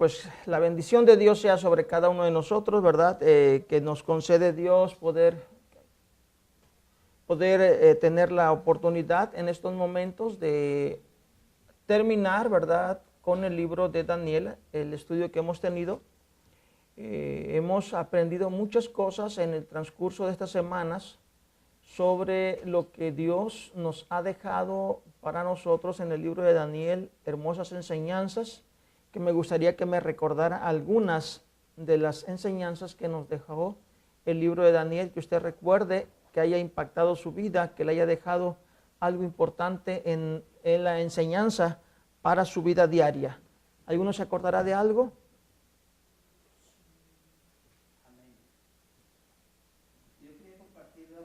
pues la bendición de Dios sea sobre cada uno de nosotros, ¿verdad? Que nos concede Dios poder tener la oportunidad en estos momentos de terminar, ¿verdad?, con el libro de Daniel, el estudio que hemos tenido. Hemos aprendido muchas cosas en el transcurso de estas semanas sobre lo que Dios nos ha dejado para nosotros en el libro de Daniel, hermosas enseñanzas, que me gustaría que me recordara algunas de las enseñanzas que nos dejó el libro de Daniel, que usted recuerde, que haya impactado su vida, que le haya dejado algo importante en la enseñanza para su vida diaria. ¿Alguno se acordará de algo?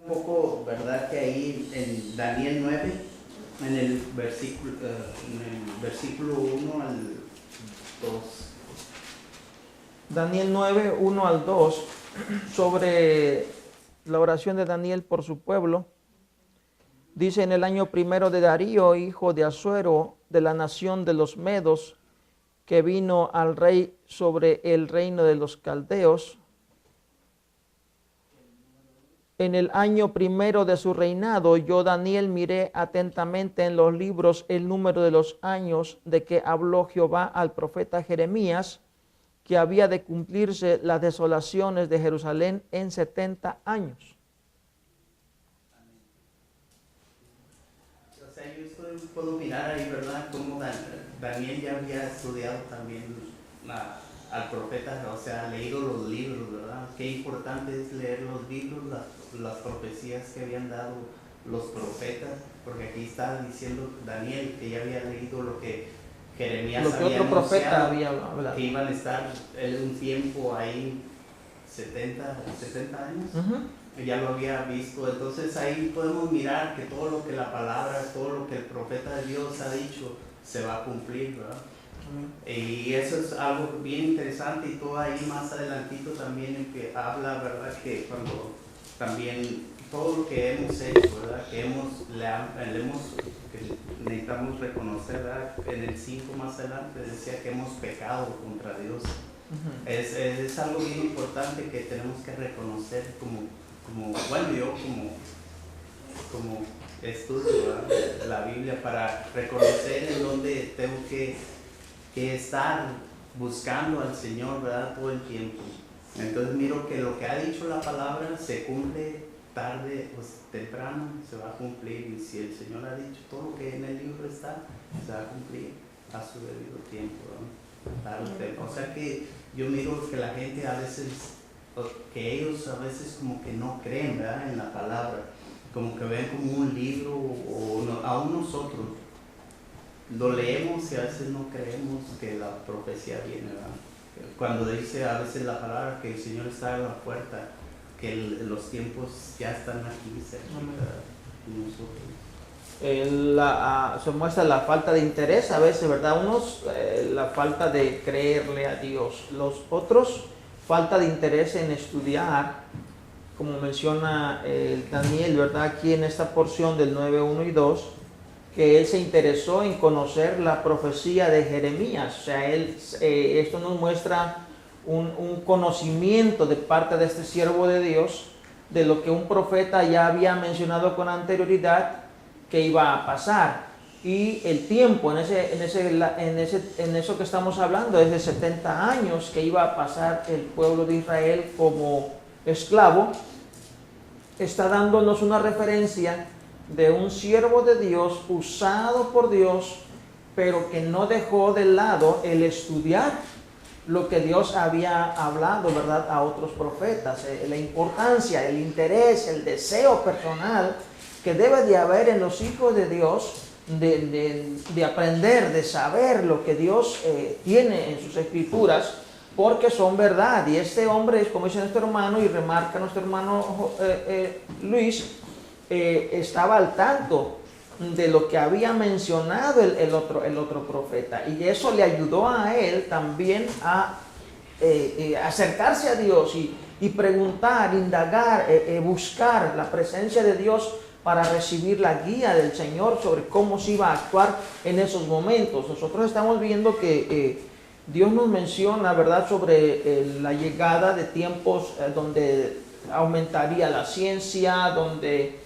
Un poco, ¿verdad? Que ahí en Daniel 9, en el versículo 1 al 2. Daniel 9, 1 al 2, sobre la oración de Daniel por su pueblo. Dice: en el año primero de Darío, hijo de Asuero, de la nación de los Medos, que vino al rey sobre el reino de los caldeos, en el año primero de su reinado, yo, Daniel, miré atentamente en los libros el número de los años de que habló Jehová al profeta Jeremías, que había de cumplirse las desolaciones de Jerusalén en 70 años. O sea, puedo mirar ahí, ¿verdad?, cómo Daniel ya había estudiado también al profeta, o sea, leído los libros, ¿verdad? Qué importante es leer los libros, las profecías que habían dado los profetas, porque aquí está diciendo Daniel que ya había leído lo que Jeremías Lo que había otro profeta anunciado, había hablado. que iban a estar un tiempo ahí, 70 años. Uh-huh. Ya lo había visto. Entonces ahí podemos mirar que todo lo que la palabra, todo lo que el profeta de Dios ha dicho se va a cumplir, ¿verdad? Y eso es algo bien interesante, y todo ahí más adelantito también en que habla, ¿verdad?, que cuando también todo lo que hemos hecho, ¿verdad?, que necesitamos reconocer, ¿verdad?, en el 5 más adelante decía que hemos pecado contra Dios. Uh-huh. Es algo bien importante que tenemos que reconocer bueno, yo como estudio, ¿verdad?, la Biblia, para reconocer en dónde tengo que estar buscando al Señor, ¿verdad?, todo el tiempo. Entonces miro que lo que ha dicho la palabra se cumple tarde o temprano, se va a cumplir. Y si el Señor ha dicho todo lo que en el libro está, se va a cumplir a su debido tiempo, ¿verdad? O sea que yo miro que la gente a veces, que ellos a veces como que no creen, ¿verdad?, en la palabra, como que ven como un libro, o aún nosotros lo leemos y a veces no creemos que la profecía viene, ¿verdad? Cuando dice a veces la palabra que el Señor está a la puerta, que los tiempos ya están aquí cerca de nosotros. Se muestra la falta de interés a veces, ¿verdad? Unos, la falta de creerle a Dios. Los otros, falta de interés en estudiar, como menciona Daniel, ¿verdad?, aquí en esta porción del 9, 1 y 2, que él se interesó en conocer la profecía de Jeremías. O sea, esto nos muestra un conocimiento de parte de este siervo de Dios de lo que un profeta ya había mencionado con anterioridad que iba a pasar. Y el tiempo, en eso que estamos hablando, es de 70 años que iba a pasar el pueblo de Israel como esclavo, está dándonos una referencia de un siervo de Dios usado por Dios, pero que no dejó de lado el estudiar lo que Dios había hablado, ¿verdad?, a otros profetas. La importancia, el interés, el deseo personal que debe de haber en los hijos de Dios de aprender, de saber lo que Dios tiene en sus escrituras, porque son verdad. Y este hombre, como dice nuestro hermano y remarca nuestro hermano Luis, estaba al tanto de lo que había mencionado el otro profeta, y eso le ayudó a él también a acercarse a Dios y preguntar, indagar, buscar la presencia de Dios para recibir la guía del Señor sobre cómo se iba a actuar en esos momentos. Nosotros estamos viendo que Dios nos menciona, ¿verdad?, sobre la llegada de tiempos donde aumentaría la ciencia, donde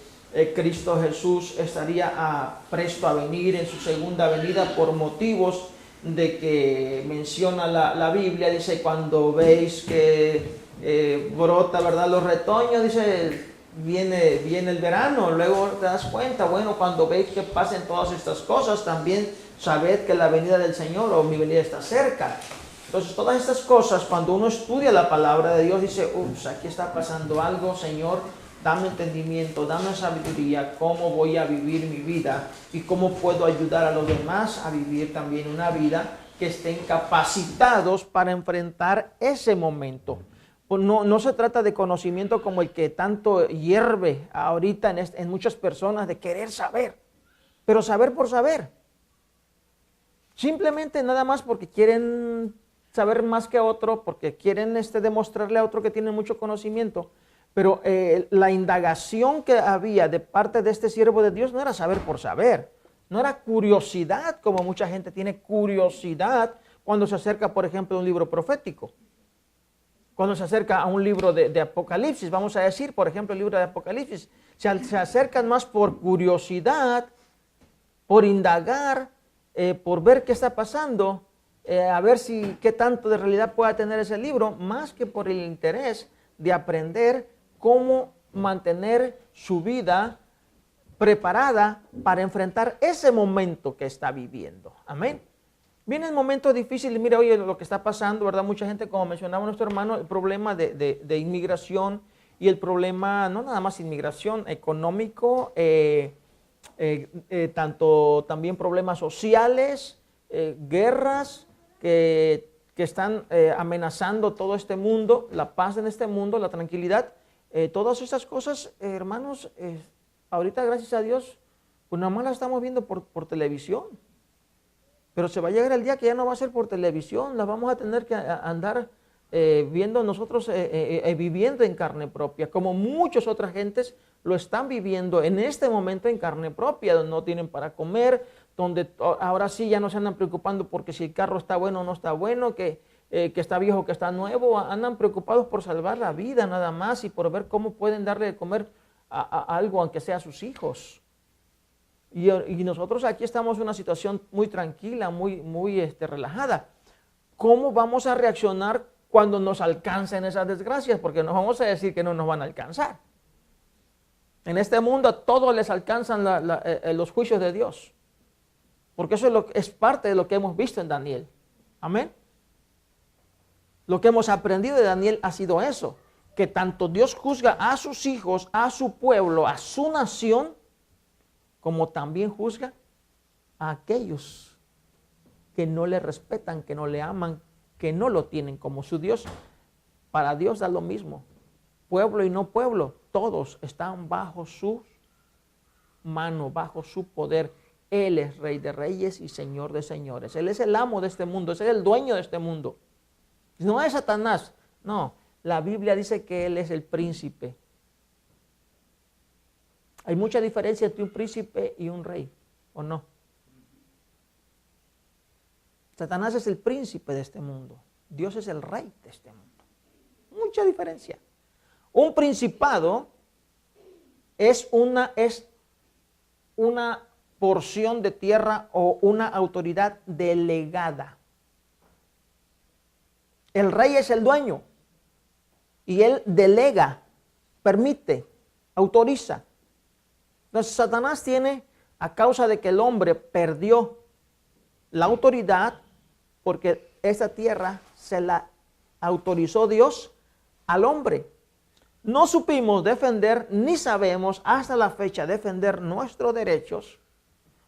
Cristo Jesús estaría presto a venir en su segunda venida por motivos de que menciona la Biblia. Dice, cuando veis que brota, ¿verdad?, los retoños, dice, viene el verano. Luego te das cuenta, bueno, cuando veis que pasen todas estas cosas, también sabed que la venida del Señor o mi venida está cerca. Entonces, todas estas cosas, cuando uno estudia la palabra de Dios, dice, ups, aquí está pasando algo, Señor, dame entendimiento, dame sabiduría, cómo voy a vivir mi vida y cómo puedo ayudar a los demás a vivir también una vida que estén capacitados para enfrentar ese momento. No se trata de conocimiento como el que tanto hierve ahorita en muchas personas, de querer saber, pero saber por saber. Simplemente nada más porque quieren saber más que otro, porque quieren demostrarle a otro que tiene mucho conocimiento. Pero la indagación que había de parte de este siervo de Dios no era saber por saber, no era curiosidad, como mucha gente tiene curiosidad cuando se acerca, por ejemplo, a un libro profético. Cuando se acerca a un libro de Apocalipsis, vamos a decir, por ejemplo, el libro de Apocalipsis, se acercan más por curiosidad, por indagar, por ver qué está pasando, a ver qué tanto de realidad pueda tener ese libro, más que por el interés de aprender cómo mantener su vida preparada para enfrentar ese momento que está viviendo. Amén. Vienen momentos difíciles. Mira, oye, lo que está pasando, ¿verdad? Mucha gente, como mencionaba nuestro hermano, el problema de inmigración y el problema, no nada más inmigración, económico, tanto también problemas sociales, guerras que están amenazando todo este mundo, la paz en este mundo, la tranquilidad. Todas esas cosas, hermanos, ahorita gracias a Dios, pues nada más las estamos viendo por televisión. Pero se va a llegar el día que ya no va a ser por televisión, las vamos a tener que andar viendo nosotros, viviendo en carne propia, como muchas otras gentes lo están viviendo en este momento en carne propia, donde no tienen para comer, donde ahora sí ya no se andan preocupando porque si el carro está bueno o no está bueno, que está viejo o que está nuevo, andan preocupados por salvar la vida nada más y por ver cómo pueden darle de comer a algo, aunque sea a sus hijos. Y nosotros aquí estamos en una situación muy tranquila, muy relajada. ¿Cómo vamos a reaccionar cuando nos alcancen esas desgracias? Porque nos vamos a decir que no nos van a alcanzar. En este mundo a todos les alcanzan los juicios de Dios. Porque eso es parte de lo que hemos visto en Daniel. Amén. Lo que hemos aprendido de Daniel ha sido eso, que tanto Dios juzga a sus hijos, a su pueblo, a su nación, como también juzga a aquellos que no le respetan, que no le aman, que no lo tienen como su Dios. Para Dios da lo mismo. Pueblo y no pueblo, todos están bajo su mano, bajo su poder. Él es Rey de Reyes y Señor de Señores. Él es el amo de este mundo, Él es el dueño de este mundo. No es Satanás, no. La Biblia dice que Él es el príncipe. Hay mucha diferencia entre un príncipe y un rey, ¿o no? Satanás es el príncipe de este mundo. Dios es el rey de este mundo. Mucha diferencia. Un principado es una porción de tierra o una autoridad delegada. El rey es el dueño y él delega, permite, autoriza. Entonces Satanás tiene, a causa de que el hombre perdió la autoridad, porque esa tierra se la autorizó Dios al hombre. No supimos defender, ni sabemos hasta la fecha defender nuestros derechos,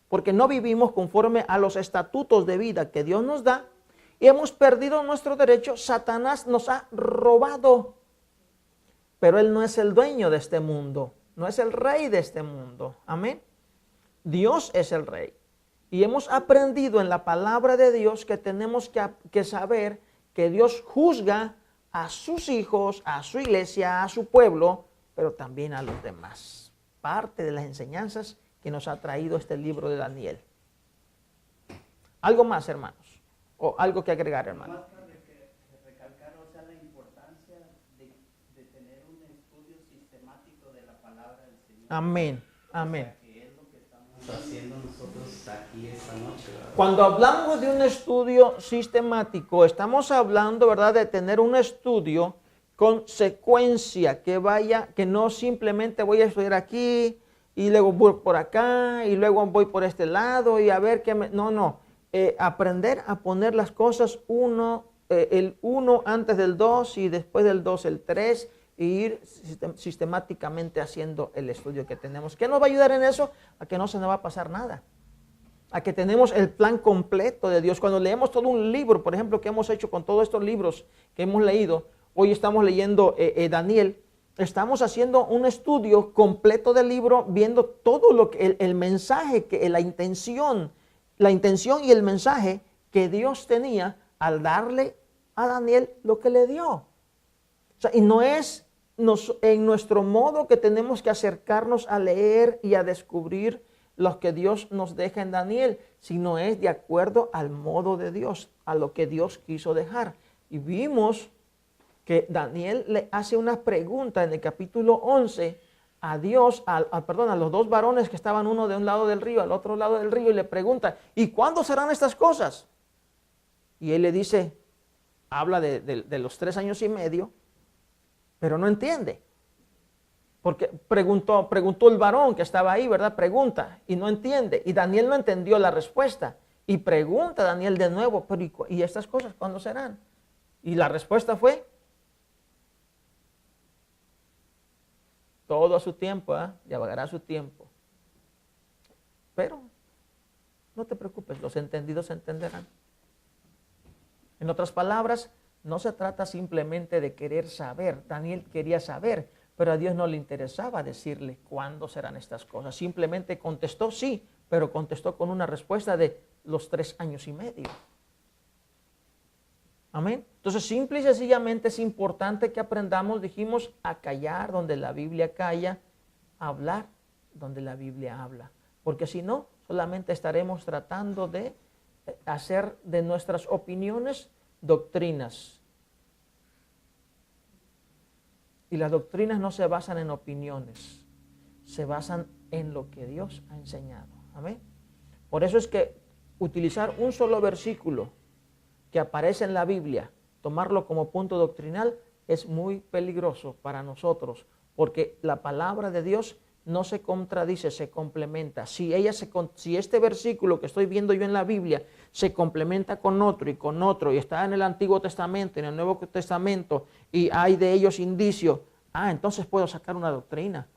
porque no vivimos conforme a los estatutos de vida que Dios nos da, y hemos perdido nuestros derechos. Satanás nos ha robado, pero él no es el dueño de este mundo. No es el rey de este mundo. Amén. Dios es el rey. Y hemos aprendido en la palabra de Dios que tenemos que saber que Dios juzga a sus hijos, a su iglesia, a su pueblo, pero también a los demás. Parte de las enseñanzas que nos ha traído este libro de Daniel. Algo más, hermanos. ¿O algo que agregar, hermano? Más para recalcar, o sea, la importancia de tener un estudio sistemático de la palabra del Señor. Amén, amén. O sea, que es lo que estamos haciendo nosotros aquí esta noche, ¿verdad? Cuando hablamos de un estudio sistemático, estamos hablando, ¿verdad?, de tener un estudio con secuencia, que no simplemente voy a estudiar aquí y luego voy por acá y luego voy por este lado y a ver qué me... No. Aprender a poner las cosas el 1 antes del 2 y después del 2 el 3 e ir sistemáticamente haciendo el estudio que tenemos. ¿Qué nos va a ayudar en eso? A que no se nos va a pasar nada. A que tenemos el plan completo de Dios. Cuando leemos todo un libro, por ejemplo, que hemos hecho con todos estos libros que hemos leído, hoy estamos leyendo Daniel, estamos haciendo un estudio completo del libro, viendo todo lo que el mensaje, la intención y el mensaje que Dios tenía al darle a Daniel lo que le dio. O sea, y no es en nuestro modo que tenemos que acercarnos a leer y a descubrir lo que Dios nos deja en Daniel, sino es de acuerdo al modo de Dios, a lo que Dios quiso dejar. Y vimos que Daniel le hace una pregunta en el capítulo 11 a Dios, a los dos varones que estaban uno de un lado del río, al otro lado del río, y le pregunta, ¿y cuándo serán estas cosas? Y él le dice, habla de los 3 años y medio, pero no entiende. Porque preguntó el varón que estaba ahí, ¿verdad? Pregunta y no entiende. Y Daniel no entendió la respuesta. Y pregunta Daniel de nuevo, pero ¿y estas cosas cuándo serán? Y la respuesta fue, todo a su tiempo, llevará su tiempo. Pero no te preocupes, los entendidos entenderán. En otras palabras, no se trata simplemente de querer saber. Daniel quería saber, pero a Dios no le interesaba decirle cuándo serán estas cosas. Simplemente contestó sí, pero contestó con una respuesta de los 3 años y medio. Amén. Entonces, simple y sencillamente es importante que aprendamos, dijimos, a callar donde la Biblia calla, a hablar donde la Biblia habla. Porque si no, solamente estaremos tratando de hacer de nuestras opiniones doctrinas. Y las doctrinas no se basan en opiniones, se basan en lo que Dios ha enseñado. Amén. Por eso es que utilizar un solo versículo que aparece en la Biblia, tomarlo como punto doctrinal, es muy peligroso para nosotros, porque la palabra de Dios no se contradice, se complementa. Si este versículo que estoy viendo yo en la Biblia se complementa con otro, y está en el Antiguo Testamento, en el Nuevo Testamento, y hay de ellos indicios, entonces puedo sacar una doctrina.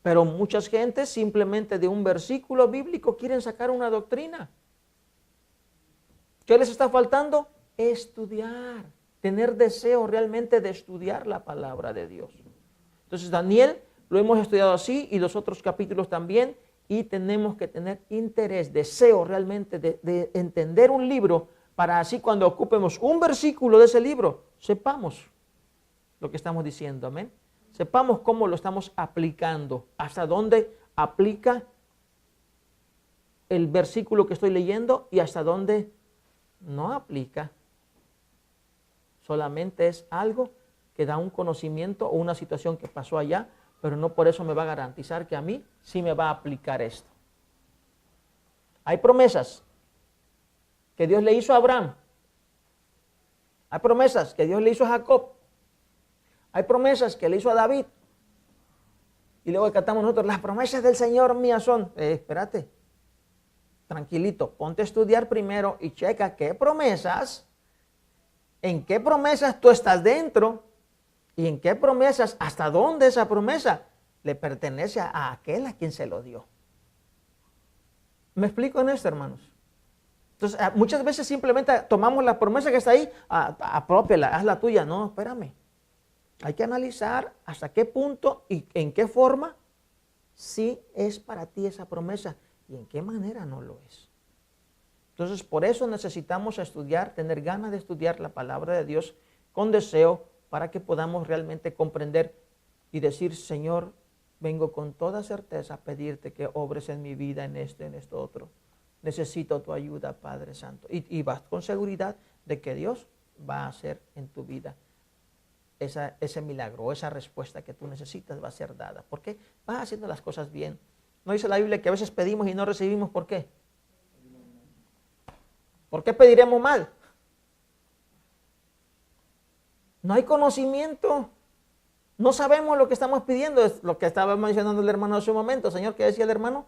Pero muchas gentes simplemente de un versículo bíblico quieren sacar una doctrina. ¿Qué les está faltando? Estudiar, tener deseo realmente de estudiar la palabra de Dios. Entonces Daniel lo hemos estudiado así y los otros capítulos también, y tenemos que tener interés, deseo realmente de entender un libro, para así cuando ocupemos un versículo de ese libro, sepamos lo que estamos diciendo, amén. Sepamos cómo lo estamos aplicando, hasta dónde aplica el versículo que estoy leyendo y hasta dónde no aplica. Solamente es algo que da un conocimiento o una situación que pasó allá, pero no por eso me va a garantizar que a mí sí me va a aplicar esto. Hay promesas que Dios le hizo a Abraham. Hay promesas que Dios le hizo a Jacob. Hay promesas que le hizo a David. Y luego cantamos nosotros, las promesas del Señor mías son. Espérate, tranquilito, ponte a estudiar primero y checa qué promesas, en qué promesas tú estás dentro y en qué promesas, hasta dónde esa promesa le pertenece a aquel a quien se lo dio. ¿Me explico en esto, hermanos? Entonces, muchas veces simplemente tomamos la promesa que está ahí, apropiala, haz la tuya. No, espérame. Hay que analizar hasta qué punto y en qué forma sí es para ti esa promesa y en qué manera no lo es. Entonces, por eso necesitamos estudiar, tener ganas de estudiar la palabra de Dios con deseo, para que podamos realmente comprender y decir, Señor, vengo con toda certeza a pedirte que obres en mi vida, en esto otro. necesito tu ayuda, Padre Santo. Y vas con seguridad de que Dios va a hacer en tu vida ese milagro, esa respuesta que tú necesitas va a ser dada. ¿Por qué? Vas haciendo las cosas bien. ¿No dice la Biblia que a veces pedimos y no recibimos? ¿Por qué? ¿Por qué pediremos mal? No hay conocimiento. No sabemos lo que estamos pidiendo. Es lo que estaba mencionando el hermano hace un momento. Señor, ¿qué decía el hermano?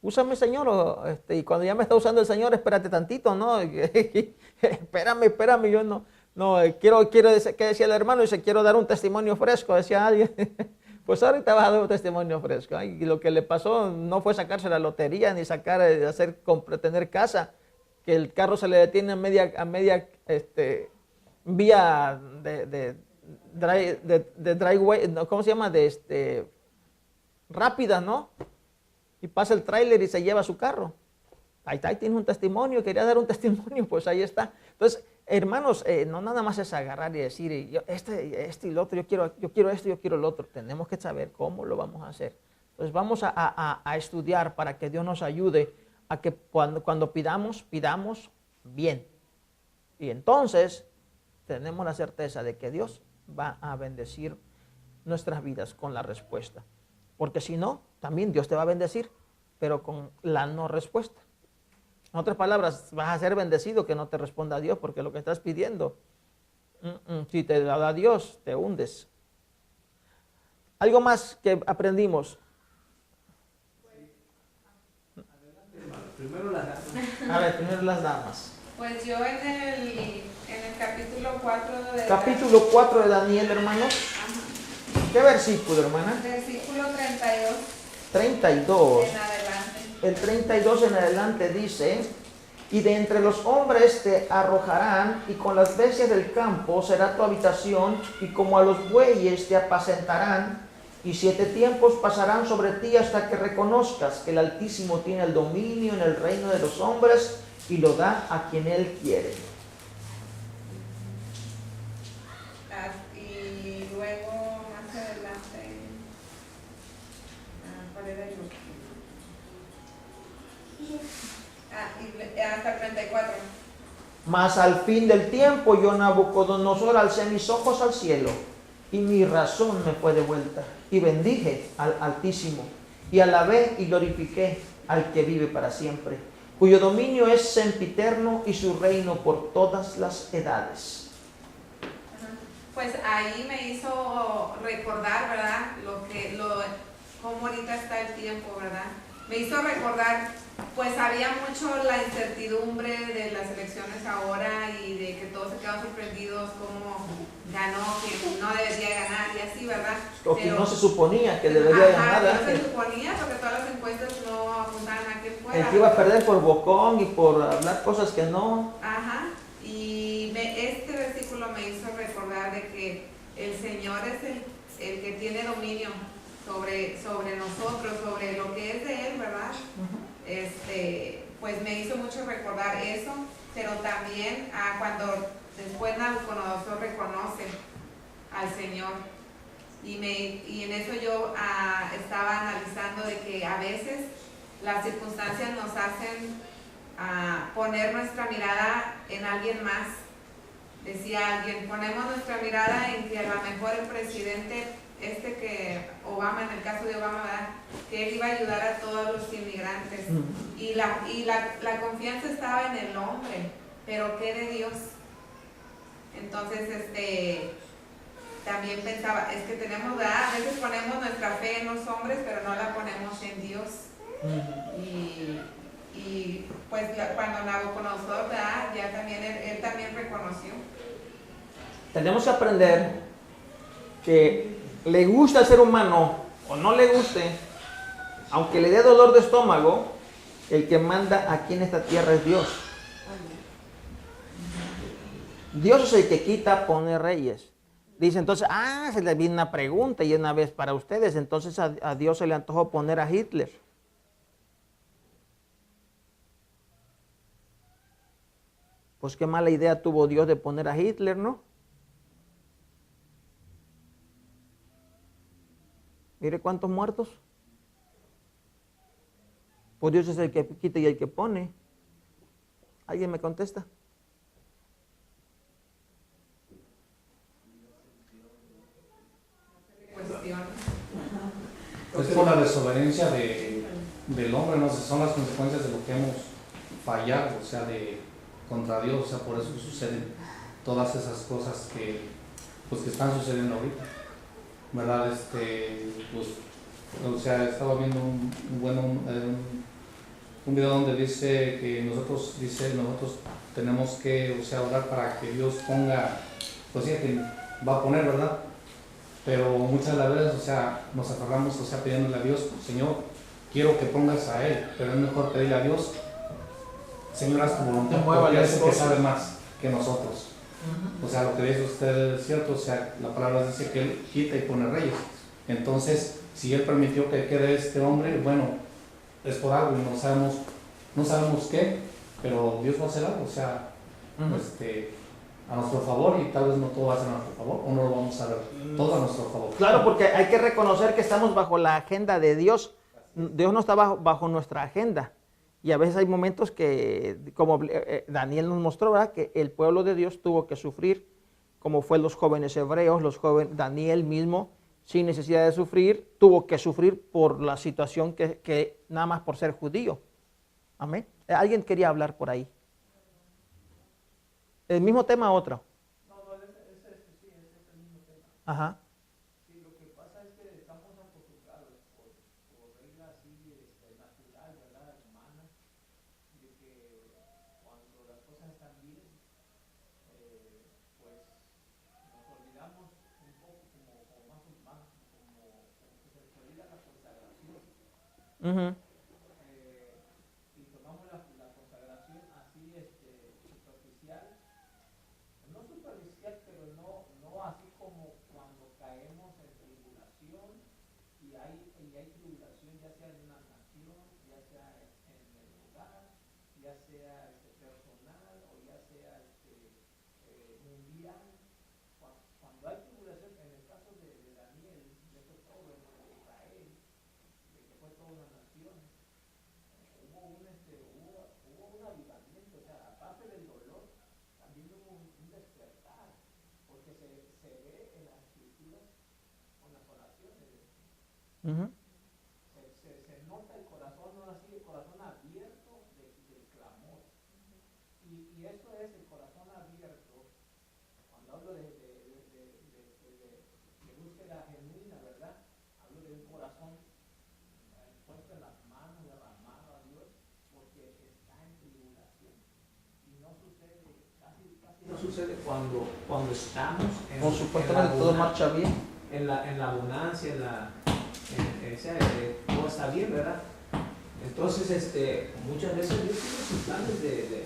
Úsame, Señor. Y cuando ya me está usando el Señor, espérate tantito, ¿no? espérame, yo no. No, quiero decir, ¿qué decía el hermano? Dice, quiero dar un testimonio fresco, decía alguien. Pues ahorita vas a dar un testimonio fresco. Y lo que le pasó no fue sacarse la lotería, ni tener casa, que el carro se le detiene a media vía de driveway, ¿cómo se llama? Rápida, ¿no? Y pasa el tráiler y se lleva su carro. Ahí tiene un testimonio, quería dar un testimonio, pues ahí está. Entonces, hermanos, no nada más es agarrar y decir, este y lo otro, yo quiero esto, yo quiero lo otro. Tenemos que saber cómo lo vamos a hacer. Entonces vamos a estudiar para que Dios nos ayude a que cuando pidamos bien. Y entonces tenemos la certeza de que Dios va a bendecir nuestras vidas con la respuesta. Porque si no, también Dios te va a bendecir, pero con la no respuesta. En otras palabras, vas a ser bendecido que no te responda a Dios, porque lo que estás pidiendo, si te da a Dios, te hundes. Algo más que aprendimos. Primero las damas. A ver, primero las damas. Pues yo en el capítulo 4 de... Capítulo 4 de Daniel, hermanos. Ajá. ¿Qué versículo, hermana? Versículo 32. 32. En adelante. El 32 en adelante dice, y de entre los hombres te arrojarán, y con las bestias del campo será tu habitación, y como a los bueyes te apacentarán, y 7 tiempos pasarán sobre ti hasta que reconozcas que el Altísimo tiene el dominio en el reino de los hombres, y lo da a quien Él quiere. Y luego más adelante, ¿cuál era el otro? Hasta el 34. Mas al fin del tiempo yo, Nabucodonosor, alcé mis ojos al cielo, y mi razón me fue devuelta, y bendije al Altísimo, y alabé y glorifiqué al que vive para siempre, cuyo dominio es sempiterno y su reino por todas las edades. Pues ahí me hizo recordar, ¿verdad? Cómo ahorita está el tiempo, ¿verdad? Me hizo recordar, pues había mucho la incertidumbre de las elecciones ahora y de que todos se quedan sorprendidos cómo ganó, que no debería ganar y así, ¿verdad? O que no se suponía que debería ganar. No se suponía porque todas las encuestas no apuntaban a que fuera. El que iba a perder por bocón y por hablar cosas que no. Ajá, y este versículo me hizo recordar de que el Señor es el que tiene dominio sobre nosotros, sobre lo que es de Él, ¿verdad? Pues me hizo mucho recordar eso, pero también cuando después Nabucodonosor reconoce al Señor, y en eso yo estaba analizando de que a veces las circunstancias nos hacen poner nuestra mirada en alguien más. Decía alguien, ponemos nuestra mirada en que a lo mejor el presidente que Obama, en el caso de Obama, ¿verdad? Que él iba a ayudar a todos los inmigrantes. Y la confianza estaba en el hombre, pero ¿qué de Dios? Entonces, también pensaba, es que tenemos, ¿verdad? A veces ponemos nuestra fe en los hombres, pero no la ponemos en Dios. Y pues cuando Nabucodonosor, ¿verdad? Ya también él también reconoció. Tenemos que aprender que le gusta al ser humano o no le guste, aunque le dé dolor de estómago, el que manda aquí en esta tierra es Dios. Dios es el que quita, pone reyes. Dice entonces, se le viene una pregunta y una vez para ustedes, entonces a Dios se le antojó poner a Hitler. Pues qué mala idea tuvo Dios de poner a Hitler, ¿no? Mire cuántos muertos. Pues Dios es el que quita y el que pone. ¿Alguien me contesta? Es por la desobediencia del hombre, no sé, son las consecuencias de lo que hemos fallado, o sea, contra Dios, o sea, por eso suceden todas esas cosas pues, que están sucediendo ahorita, ¿verdad? Pues, o sea, estaba viendo un video donde dice que nosotros tenemos que, o sea, orar para que Dios ponga, pues sí, que va a poner, ¿verdad? Pero muchas de las veces, o sea, nos aferramos, o sea, pidiéndole a Dios, Señor, quiero que pongas a Él, pero es mejor pedirle a Dios, Señor, haz tu voluntad, porque Él es el que sabe más que nosotros. O sea, lo que dice usted es cierto, o sea, la palabra dice que Él quita y pone reyes. Entonces, si Él permitió que quede este hombre, bueno, es por algo y no sabemos qué, pero Dios va a hacer algo, o sea, a nuestro favor, y tal vez no todo va a ser a nuestro favor, o no lo vamos a ver todo a nuestro favor. Claro, porque hay que reconocer que estamos bajo la agenda de Dios. Dios no está bajo nuestra agenda. Y a veces hay momentos que, como Daniel nos mostró, ¿verdad?, que el pueblo de Dios tuvo que sufrir, como fue los jóvenes hebreos, Daniel mismo, sin necesidad de sufrir, tuvo que sufrir por la situación que nada más por ser judío. Amén. ¿Alguien quería hablar por ahí? ¿El mismo tema o otro? No, sí, es el mismo tema. Ajá. Sí, lo que pasa es que estamos acostumbrados por regla así natural, ¿verdad? Humana, de que cuando las cosas están bien, pues nos olvidamos un poco como que se nos olvida la consagración. Y tomamos la consagración así superficial. No superficial, pero no así como cuando caemos en tribulación y hay tribulación, ya sea en una nación, ya sea en el hogar, ya sea personal o ya sea mundial. Cuando hay tribulación, en el caso de Daniel, de estos jóvenes de Israel, de que fue toda una nación, hubo un avivamiento, o sea, aparte del dolor, también hubo un despertar, porque se ve en las escrituras con las oraciones. Se nota el corazón, no así, el corazón abierto del clamor. Y esto es el corazón abierto. Cuando hablo de búsqueda genuina, ¿verdad? Hablo de un corazón puesto en las manos, derramado a Dios, porque está en tribulación. Y no sucede, casi no sucede cuando estamos Por supuesto que todo marcha bien. en la abundancia, todo está bien, ¿verdad? Entonces, muchas veces Dios tiene sus planes de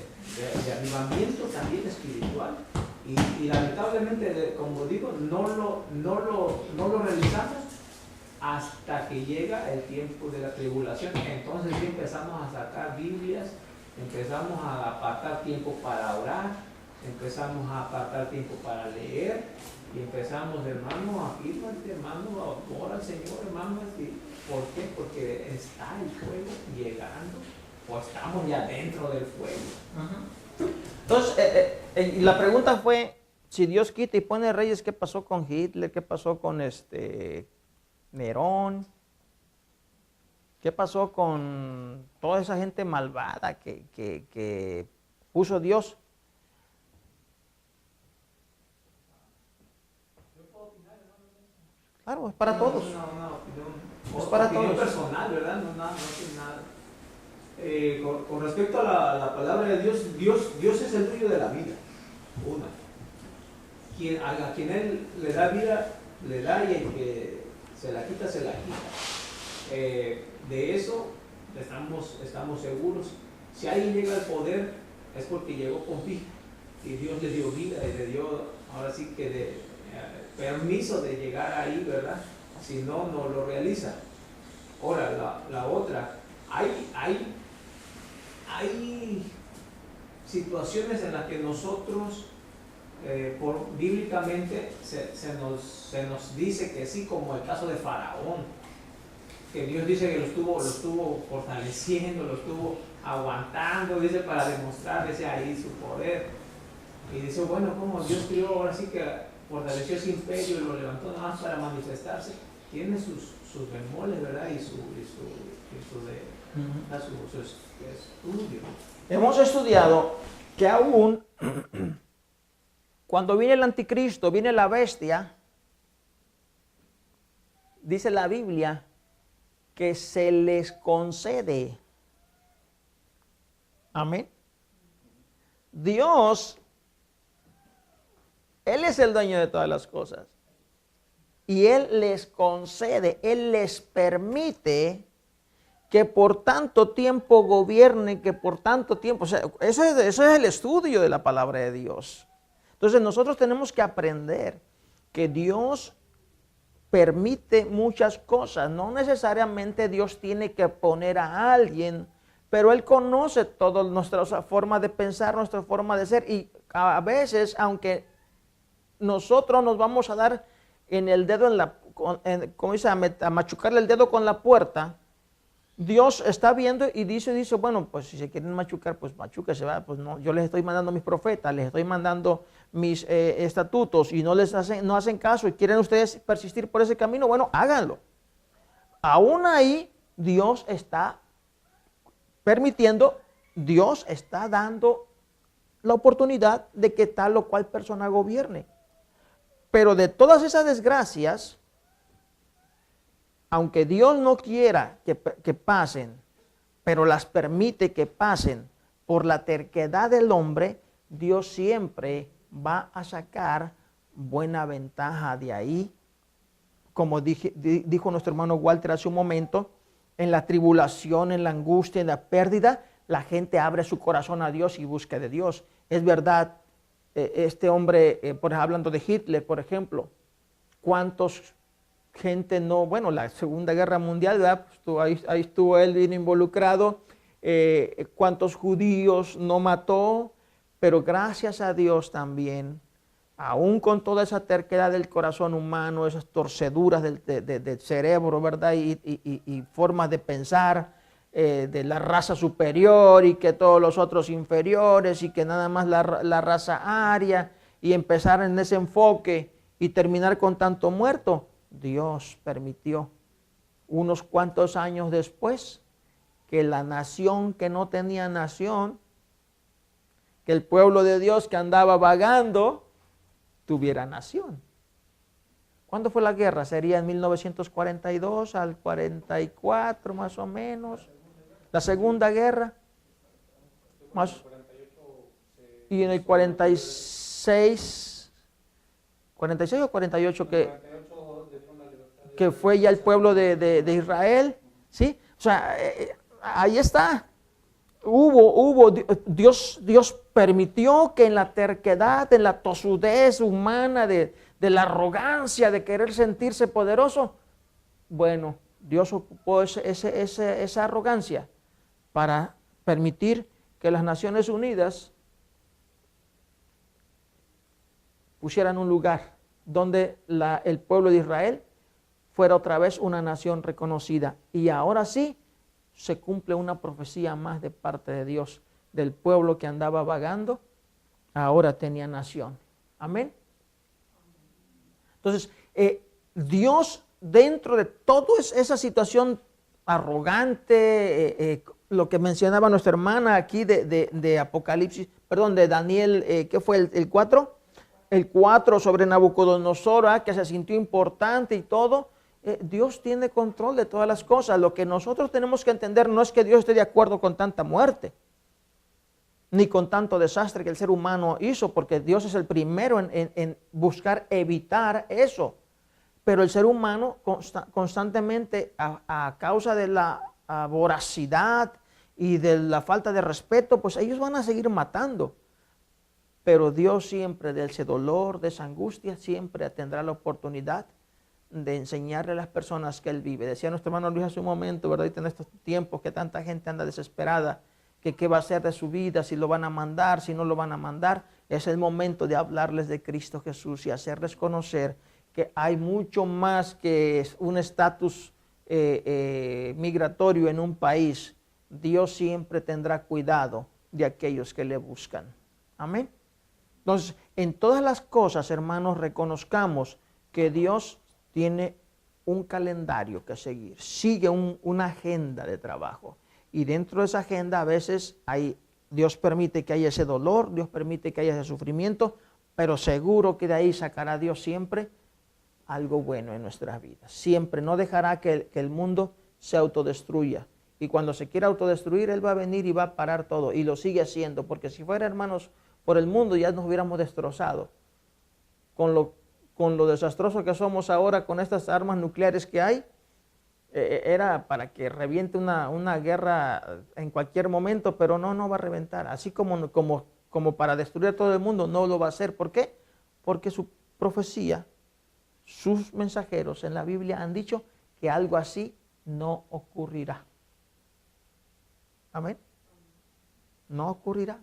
avivamiento también espiritual, y lamentablemente, como digo, no lo realizamos hasta que llega el tiempo de la tribulación. Entonces sí empezamos a sacar Biblias, empezamos a apartar tiempo para orar, empezamos a apartar tiempo para leer, y empezamos, hermano, afírmate, hermano, ora al Señor, hermano. ¿Por qué? Porque está el fuego llegando, o estamos ya dentro del fuego. Entonces, la pregunta fue, si Dios quita y pone reyes, ¿qué pasó con Hitler? ¿Qué pasó con Nerón? ¿Qué pasó con toda esa gente malvada que puso Dios? Claro, es para todos. Es para todos. Personal, ¿verdad? No tiene nada. Con respecto a la palabra de Dios es el dueño de la vida. A quien Él le da vida, le da, y el que se la quita, se la quita. De eso estamos seguros. Si alguien llega al poder, es porque llegó con vida, y Dios le dio vida y le dio, ahora sí que permiso de llegar ahí, ¿verdad? Si no lo realiza. Ahora, la otra, hay situaciones en las que nosotros, bíblicamente, se nos dice que sí, como el caso de Faraón, que Dios dice que lo estuvo fortaleciendo, lo estuvo aguantando, dice, para demostrar, dice, ahí su poder. Y dice, bueno, como Dios crió ahora sí que fortaleció ese imperio y lo levantó nada más para manifestarse, tiene sus bemoles, ¿verdad? Y su estudio. Hemos estudiado que aún cuando viene el anticristo, viene la bestia, dice la Biblia que se les concede. Amén. Dios, Él es el dueño de todas las cosas. Y Él les concede, Él les permite que por tanto tiempo gobierne, que por tanto tiempo, o sea, eso es el estudio de la palabra de Dios. Entonces nosotros tenemos que aprender que Dios permite muchas cosas. No necesariamente Dios tiene que poner a alguien, pero Él conoce toda nuestra forma de pensar, nuestra forma de ser. Y a veces, aunque nosotros nos vamos a dar en el dedo, como dice, a machucarle el dedo con la puerta, Dios está viendo y dice, bueno, pues si se quieren machucar, pues machúquese, ¿verdad? Pues no, yo les estoy mandando mis profetas, les estoy mandando mis estatutos y no hacen caso y quieren ustedes persistir por ese camino, bueno, háganlo. Aún ahí Dios está permitiendo, Dios está dando la oportunidad de que tal o cual persona gobierne. Pero de todas esas desgracias, aunque Dios no quiera que pasen, pero las permite que pasen por la terquedad del hombre, Dios siempre va a sacar buena ventaja de ahí. Como dijo nuestro hermano Walter hace un momento, en la tribulación, en la angustia, en la pérdida, la gente abre su corazón a Dios y busca de Dios. Es verdad, este hombre, hablando de Hitler, por ejemplo, ¿cuántos gente no, bueno, la Segunda Guerra Mundial, ¿verdad? Pues ahí estuvo él bien involucrado, cuántos judíos no mató, pero gracias a Dios también, aún con toda esa terquedad del corazón humano, esas torceduras del cerebro, ¿verdad? Y formas de pensar de la raza superior y que todos los otros inferiores y que nada más la raza aria y empezar en ese enfoque y terminar con tanto muerto. Dios permitió unos cuantos años después que la nación que no tenía nación, que el pueblo de Dios que andaba vagando, tuviera nación. ¿Cuándo fue la guerra? Sería en 1942 al 44 más o menos. La Segunda Guerra. Más, y en el 46 o 48 que fue ya el pueblo de Israel, ¿sí? O sea, ahí está. Dios permitió que en la terquedad, en la tosudez humana, de la arrogancia, de querer sentirse poderoso, bueno, Dios ocupó esa arrogancia para permitir que las Naciones Unidas pusieran un lugar donde el pueblo de Israel fuera otra vez una nación reconocida. Y ahora sí se cumple una profecía más de parte de Dios, del pueblo que andaba vagando, ahora tenía nación. Amén. Entonces, Dios, dentro de toda esa situación arrogante, lo que mencionaba nuestra hermana aquí de Apocalipsis, perdón, de Daniel, ¿qué fue el 4? El 4 sobre Nabucodonosor, que se sintió importante y todo. Dios tiene control de todas las cosas. Lo que nosotros tenemos que entender no es que Dios esté de acuerdo con tanta muerte, ni con tanto desastre que el ser humano hizo, porque Dios es el primero en buscar evitar eso. Pero el ser humano constantemente, a causa de la voracidad y de la falta de respeto, pues ellos van a seguir matando. Pero Dios siempre, de ese dolor, de esa angustia, siempre tendrá la oportunidad de enseñarle a las personas que Él vive. Decía nuestro hermano Luis hace un momento, ¿verdad? En estos tiempos que tanta gente anda desesperada, que qué va a hacer de su vida, si lo van a mandar, si no lo van a mandar. Es el momento de hablarles de Cristo Jesús y hacerles conocer que hay mucho más que un estatus migratorio en un país. Dios siempre tendrá cuidado de aquellos que le buscan. Amén. Entonces, en todas las cosas, hermanos, reconozcamos que Dios tiene un calendario que seguir, sigue una agenda de trabajo. Y dentro de esa agenda a veces Dios permite que haya ese dolor, Dios permite que haya ese sufrimiento, pero seguro que de ahí sacará Dios siempre algo bueno en nuestras vidas. Siempre no dejará que el mundo se autodestruya. Y cuando se quiera autodestruir, Él va a venir y va a parar todo. Y lo sigue haciendo, porque si fuera, hermanos, por el mundo ya nos hubiéramos destrozado. Con lo desastroso que somos ahora, con estas armas nucleares que hay, era para que reviente una guerra en cualquier momento, pero no va a reventar. Así como para destruir a todo el mundo, no lo va a hacer. ¿Por qué? Porque su profecía, sus mensajeros en la Biblia han dicho que algo así no ocurrirá. Amén. No ocurrirá.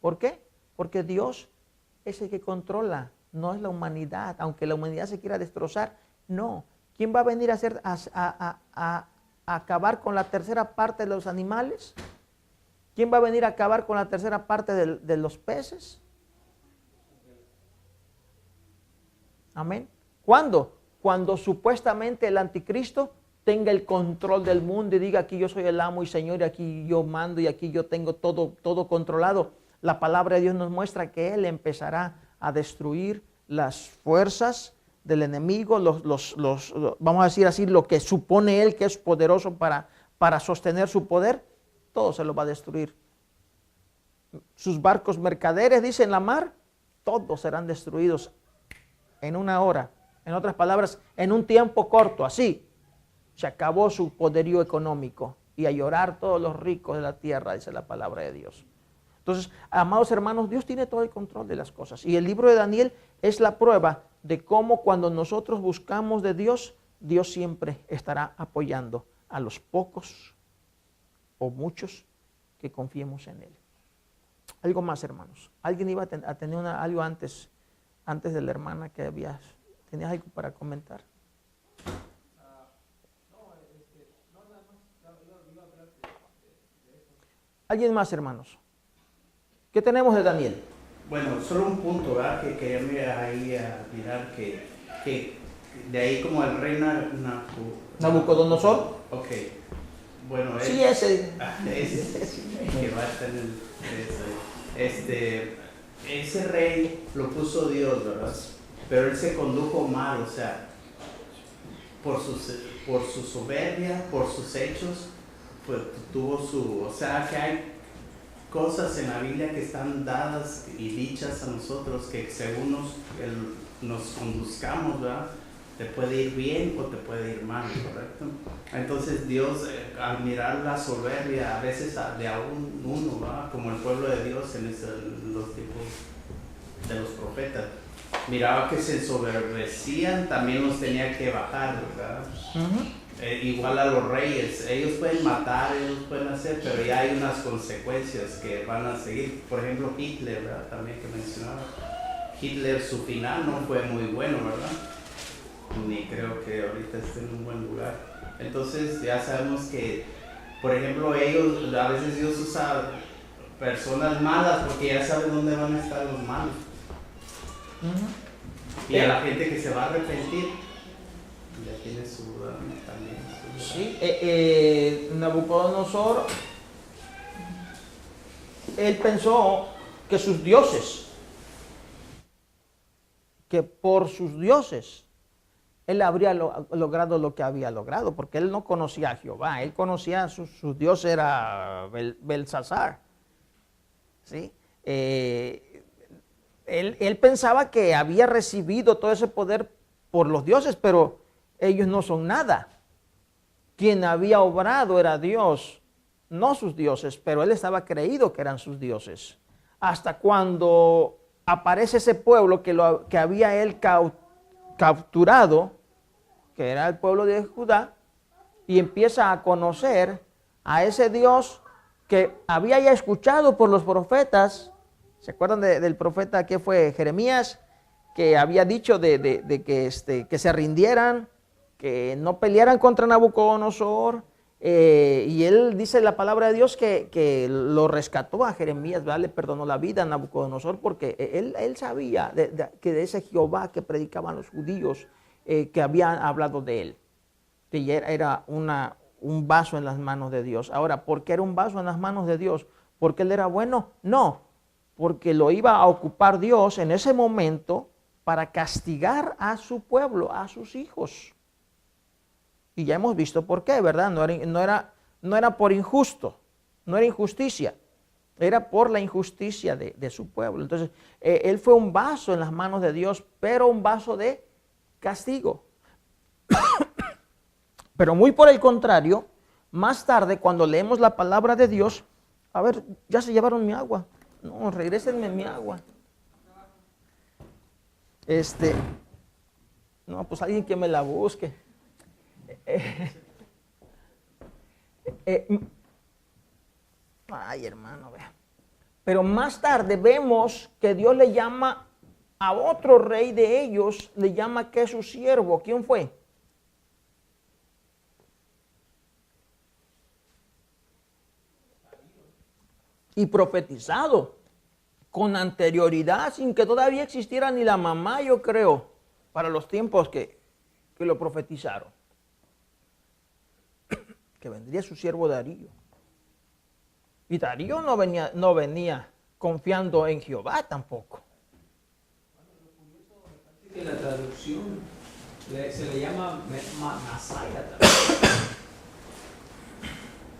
¿Por qué? Porque Dios es el que controla, no es la humanidad. Aunque la humanidad se quiera destrozar, no. ¿Quién va a venir a acabar con la tercera parte de los animales? ¿Quién va a venir a acabar con la tercera parte de los peces? Amén. ¿Cuándo? Cuando supuestamente el anticristo tenga el control del mundo y diga: aquí yo soy el amo y señor, y aquí yo mando, y aquí yo tengo todo controlado. La palabra de Dios nos muestra que Él empezará a destruir las fuerzas del enemigo, vamos a decir así, lo que supone Él que es poderoso para sostener su poder, todo se lo va a destruir. Sus barcos mercaderes, dice, en la mar, todos serán destruidos en una hora. En otras palabras, en un tiempo corto, así. Se acabó su poderío económico, y a llorar todos los ricos de la tierra, dice la palabra de Dios. Entonces, amados hermanos, Dios tiene todo el control de las cosas. Y el libro de Daniel es la prueba de cómo cuando nosotros buscamos de Dios, Dios siempre estará apoyando a los pocos o muchos que confiemos en Él. Algo más, hermanos. ¿Alguien iba a tener algo antes de la hermana que tenías algo para comentar? ¿Alguien más, hermanos? ¿Qué tenemos de Daniel? Bueno, solo un punto, ¿verdad? Que quería ahí a mirar que de ahí como el rey Nabucodonosor. Ok. Bueno, Sí, ese. Que va a estar en ese rey lo puso Dios, ¿verdad? Pero él se condujo mal, o sea, por su soberbia, por sus hechos, pues o sea, que hay cosas en la Biblia que están dadas y dichas a nosotros que según nos conduzcamos, ¿verdad? Te puede ir bien o te puede ir mal, ¿correcto? Entonces Dios, al mirar la soberbia, a veces de aún uno, ¿verdad? Como el pueblo de Dios en los tipos de los profetas, miraba que se ensoberbecían, también los tenía que bajar, ¿verdad? Igual a los reyes, ellos pueden matar, ellos pueden hacer, pero ya hay unas consecuencias que van a seguir. Por ejemplo, Hitler, ¿verdad? También que mencionaba. Hitler, su final no fue muy bueno, ¿verdad? Ni creo que ahorita esté en un buen lugar. Entonces ya sabemos que, por ejemplo, a veces Dios usa personas malas porque ya sabe dónde van a estar los malos. Y a la gente que se va a arrepentir, ya tiene su también. Sí, Nabucodonosor, él pensó que sus dioses, que por sus dioses, él habría logrado lo que había logrado, porque él no conocía a Jehová, él conocía a sus dioses, era Belsasar. ¿Sí? Él pensaba que había recibido todo ese poder por los dioses, pero ellos no son nada. Quien había obrado era Dios, no sus dioses, pero él estaba creído que eran sus dioses. Hasta cuando aparece ese pueblo que había él capturado, que era el pueblo de Judá, y empieza a conocer a ese Dios que había ya escuchado por los profetas. ¿Se acuerdan del profeta que fue Jeremías? Que había dicho que se rindieran, que no pelearan contra Nabucodonosor, Y él dice la palabra de Dios que lo rescató a Jeremías, ¿verdad? Le perdonó la vida a Nabucodonosor porque él sabía que de ese Jehová que predicaban los judíos, que habían hablado de él, que ya era un vaso en las manos de Dios. Ahora, ¿por qué era un vaso en las manos de Dios? ¿Porque él era bueno? No, porque lo iba a ocupar Dios en ese momento para castigar a su pueblo, a sus hijos. Y ya hemos visto por qué, ¿verdad? No era por injusto, no era injusticia, era por la injusticia de su pueblo. Entonces, él fue un vaso en las manos de Dios, pero un vaso de castigo. Pero muy por el contrario, más tarde, cuando leemos la palabra de Dios, a ver, ya se llevaron mi agua. No, regrésenme mi agua. No, pues alguien que me la busque. Ay, hermano, vea. Pero más tarde vemos que Dios le llama a otro rey de ellos, le llama que es su siervo. ¿Quién fue? Y profetizado con anterioridad, sin que todavía existiera ni la mamá, yo creo, para los tiempos que lo profetizaron. Que vendría su siervo Darío. Y Darío no venía confiando en Jehová tampoco. En la traducción se le llama Masaya también.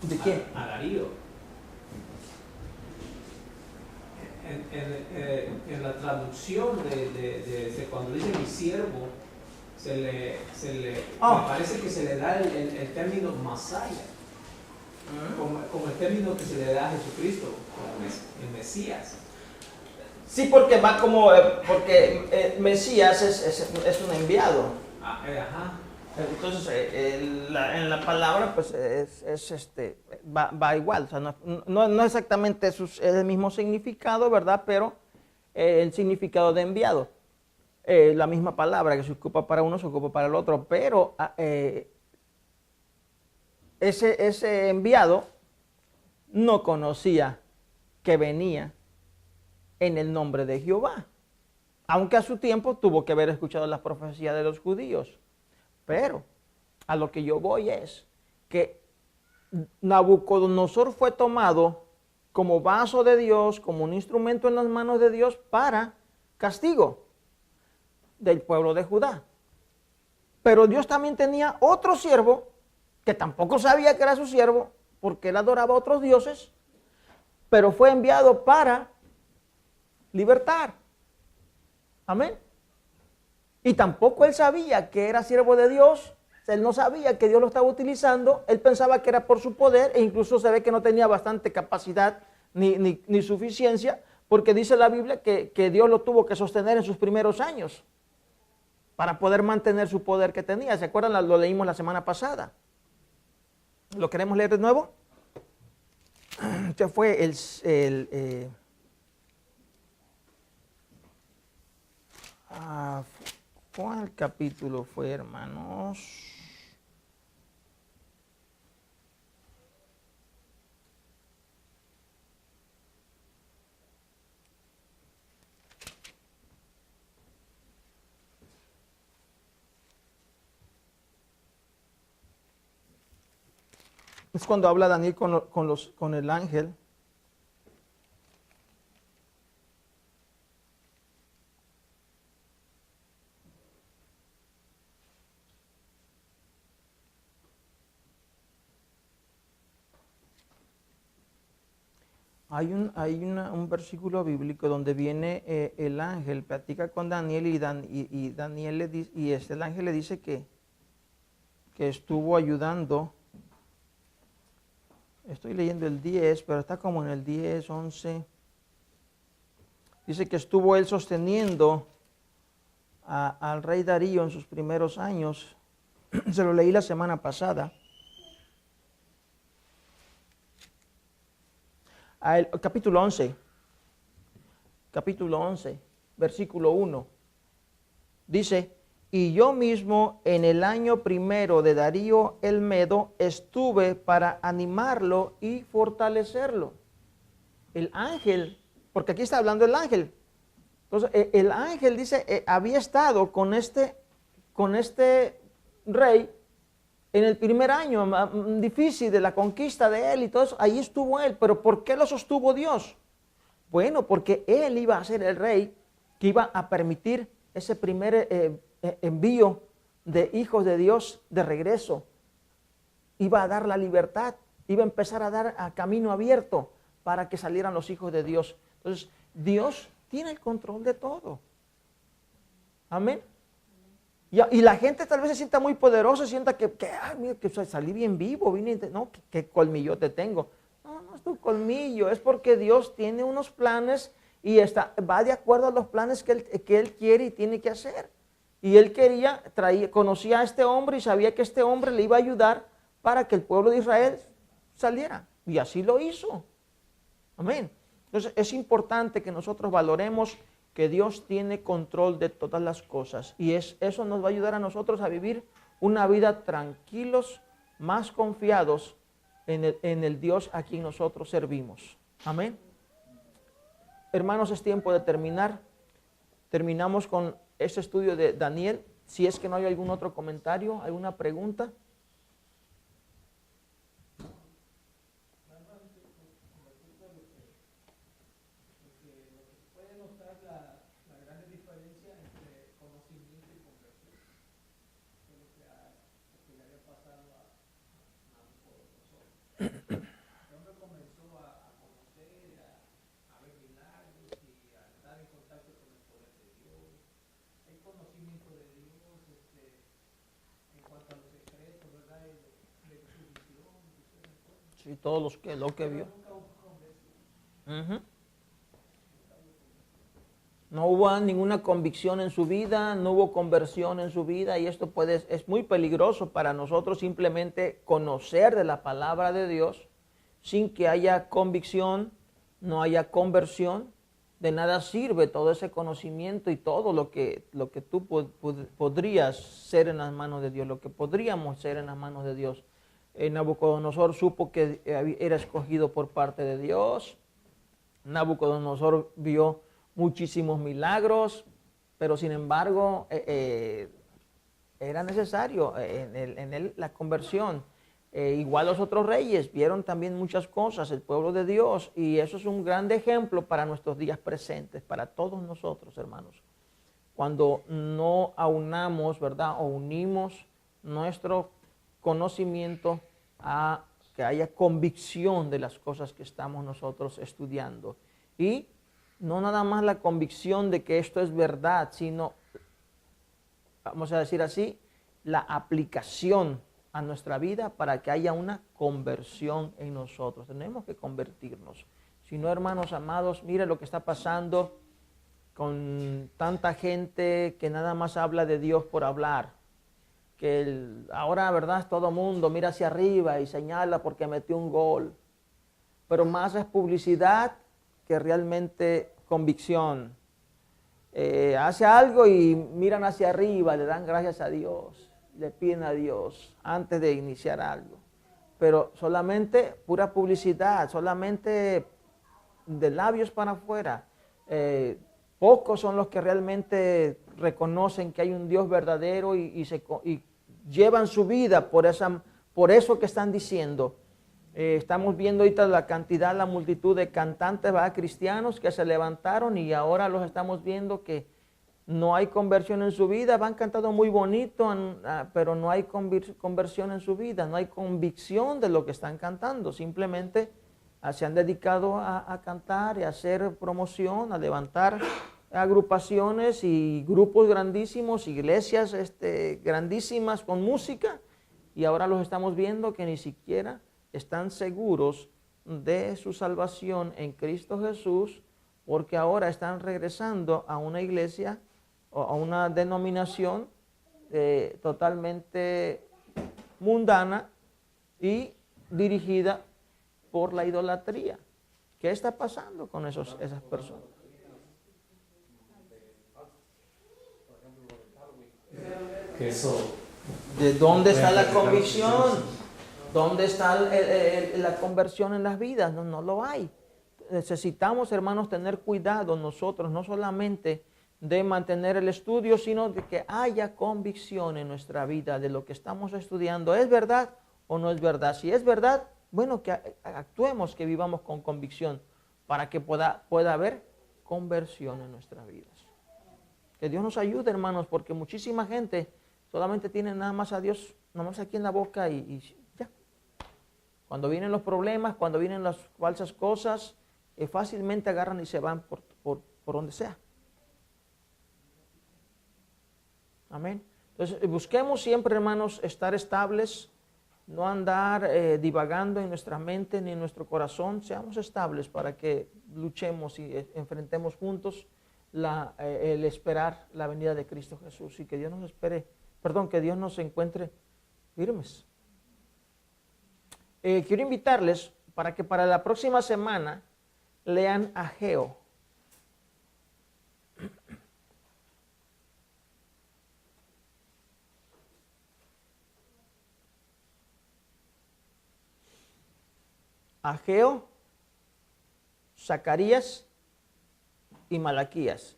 ¿De quién? A Darío. En la traducción de cuando dice mi siervo, me parece que se le da el término Masaya, como el término que se le da a Jesucristo, como el Mesías. Sí, porque va como, porque Mesías es un enviado. Ajá. Entonces, en la palabra, pues, va igual. O sea, no exactamente es el mismo significado, ¿verdad? Pero el significado de enviado. La misma palabra que se ocupa para uno, se ocupa para el otro. Pero ese enviado no conocía que venía en el nombre de Jehová. Aunque a su tiempo tuvo que haber escuchado las profecías de los judíos. Pero a lo que yo voy es que Nabucodonosor fue tomado como vaso de Dios, como un instrumento en las manos de Dios para castigo del pueblo de Judá. Pero Dios también tenía otro siervo que tampoco sabía que era su siervo porque él adoraba a otros dioses, pero fue enviado para libertar. Amén. Y tampoco él sabía que era siervo de Dios, él no sabía que Dios lo estaba utilizando, él pensaba que era por su poder e incluso se ve que no tenía bastante capacidad ni suficiencia, porque dice la Biblia que Dios lo tuvo que sostener en sus primeros años para poder mantener su poder que tenía. ¿Se acuerdan? Lo leímos la semana pasada. ¿Lo queremos leer de nuevo? Este fue ¿cuál capítulo fue, hermanos? Es cuando habla Daniel con el ángel. Hay un versículo bíblico donde viene el ángel, platica con Daniel y Daniel le dice, el ángel le dice que estuvo ayudando. Estoy leyendo el 10, pero está como en el 10, 11. Dice que estuvo él sosteniendo al rey Darío en sus primeros años. Se lo leí la semana pasada. Capítulo 11, versículo 1. Dice y yo mismo en el año primero de Darío el Medo estuve para animarlo y fortalecerlo. El ángel, porque aquí está hablando el ángel. Entonces, el ángel dice, había estado con este rey en el primer año difícil de la conquista de él y todo eso. Ahí estuvo él. Pero ¿por qué lo sostuvo Dios? Bueno, porque él iba a ser el rey que iba a permitir ese primer envío de hijos de Dios de regreso. Iba a dar la libertad, iba a empezar a dar a camino abierto para que salieran los hijos de Dios. Entonces, Dios tiene el control de todo. Amén. Y la gente tal vez se sienta muy poderosa, sienta que mira, que salí bien vivo, no, que colmillo te tengo. No, no es tu colmillo, es porque Dios tiene unos planes y va de acuerdo a los planes que él quiere y tiene que hacer. Y él conocía a este hombre y sabía que este hombre le iba a ayudar para que el pueblo de Israel saliera. Y así lo hizo. Amén. Entonces es importante que nosotros valoremos que Dios tiene control de todas las cosas. Y eso nos va a ayudar a nosotros a vivir una vida tranquilos, más confiados en el Dios a quien nosotros servimos. Amén. Hermanos, es tiempo de terminar. Terminamos con este estudio de Daniel. Si es que no hay algún otro comentario, alguna pregunta. Sí, todo lo que vio. No hubo ninguna convicción en su vida, no hubo conversión en su vida, y esto es muy peligroso para nosotros simplemente conocer de la palabra de Dios sin que haya convicción, no haya conversión. De nada sirve todo ese conocimiento y todo lo que tú podrías ser en las manos de Dios, lo que podríamos ser en las manos de Dios. Nabucodonosor supo que era escogido por parte de Dios. Nabucodonosor vio muchísimos milagros, pero sin embargo era necesario en él la conversión. Igual los otros reyes vieron también muchas cosas, el pueblo de Dios, y eso es un gran ejemplo para nuestros días presentes, para todos nosotros, hermanos. Cuando no aunamos, ¿verdad?, o unimos nuestro conocimiento a que haya convicción de las cosas que estamos nosotros estudiando. Y no nada más la convicción de que esto es verdad, sino, vamos a decir así, la aplicación a nuestra vida para que haya una conversión en nosotros. Tenemos que convertirnos. Si no, hermanos amados, mire lo que está pasando con tanta gente que nada más habla de Dios por hablar. Que ahora, ¿verdad?, todo mundo mira hacia arriba y señala porque metió un gol. Pero más es publicidad que realmente convicción. Hace algo y miran hacia arriba, le dan gracias a Dios, le piden a Dios antes de iniciar algo. Pero solamente pura publicidad, solamente de labios para afuera. Pocos son los que realmente reconocen que hay un Dios verdadero y llevan su vida por eso que están diciendo. Estamos viendo ahorita la multitud de cantantes, ¿verdad?, cristianos que se levantaron y ahora los estamos viendo que no hay conversión en su vida. Van cantando muy bonito, pero no hay conversión en su vida, no hay convicción de lo que están cantando. Simplemente se han dedicado a cantar y a hacer promoción, a levantar agrupaciones y grupos grandísimos, iglesias grandísimas con música, y ahora los estamos viendo que ni siquiera están seguros de su salvación en Cristo Jesús, porque ahora están regresando a una iglesia o a una denominación totalmente mundana y dirigida por la idolatría. ¿Qué está pasando con esas personas? que eso... ¿De dónde está la Puede convicción? sí. ¿Dónde está la conversión en las vidas? No, no lo hay. Necesitamos, hermanos, tener cuidado nosotros, no solamente de mantener el estudio, sino de que haya convicción en nuestra vida de lo que estamos estudiando. ¿Es verdad o no es verdad? Si es verdad, bueno, que actuemos, que vivamos con convicción para que pueda haber conversión en nuestras vidas. Que Dios nos ayude, hermanos, porque muchísima gente solamente tiene nada más a Dios, nada más aquí en la boca y ya. Cuando vienen los problemas, cuando vienen las falsas cosas, fácilmente agarran y se van por donde sea. Amén. Entonces, busquemos siempre, hermanos, estar estables, no andar divagando en nuestra mente ni en nuestro corazón. Seamos estables para que luchemos y enfrentemos juntos el esperar la venida de Cristo Jesús y que Dios que Dios nos encuentre firmes. Quiero invitarles para que para la próxima semana lean Ageo. Ageo, Zacarías y Malaquías.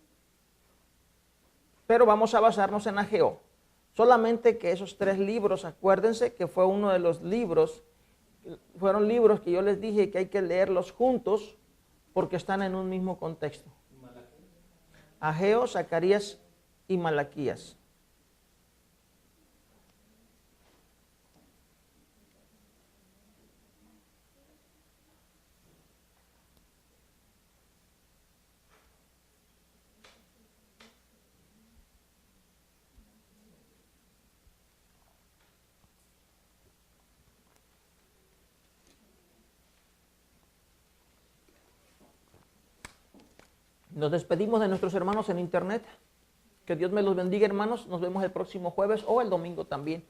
Pero vamos a basarnos en Ageo. Solamente que esos 3 libros, acuérdense que fue uno de los libros, fueron libros que yo les dije que hay que leerlos juntos porque están en un mismo contexto. Ageo, Zacarías y Malaquías. Nos despedimos de nuestros hermanos en internet. Que Dios me los bendiga, hermanos. Nos vemos el próximo jueves o el domingo también.